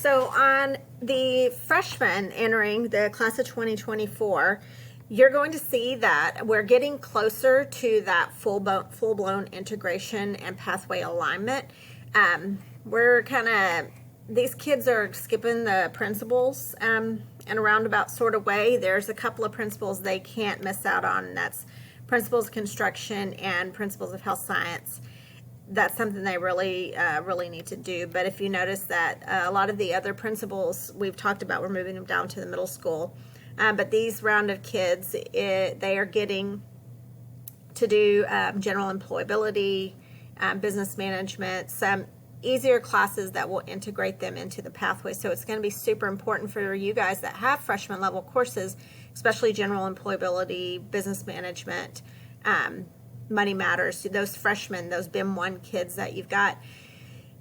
So on the freshmen entering the class of 2024, you're going to see that we're getting closer to that full-blown integration and pathway alignment. We're kind of, these kids are skipping the principles in a roundabout sort of way. There's a couple of principles they can't miss out on, and that's principles of construction and principles of health science. That's something they really need to do. But if you notice that a lot of the other principles we've talked about, we're moving them down to the middle school. But these round of kids, they are getting to do general employability, business management, some easier classes that will integrate them into the pathway. So it's going to be super important for you guys that have freshman level courses, especially general employability, business management, Money Matters. Those freshmen, those BIM 1 kids that you've got,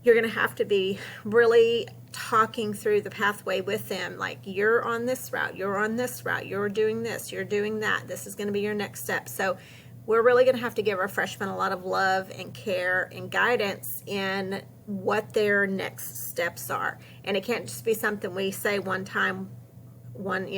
you're going to have to be really talking through the pathway with them. Like, you're on this route, you're on this route, you're doing this, you're doing that. This is going to be your next step. So we're really going to have to give our freshmen a lot of love and care and guidance in what their next steps are. And it can't just be something we say one time, one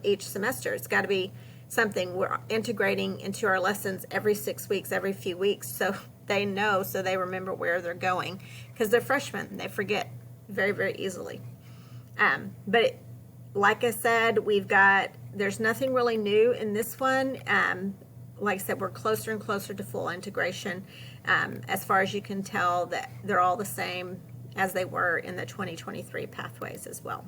each semester. It's got to be something we're integrating into our lessons every 6 weeks, every few weeks, so they know, so they remember where they're going, because they're freshmen, they forget very, very easily. But like I said, there's nothing really new in this one. Like I said, we're closer and closer to full integration. As far as you can tell, that they're all the same as they were in the 2023 pathways as well.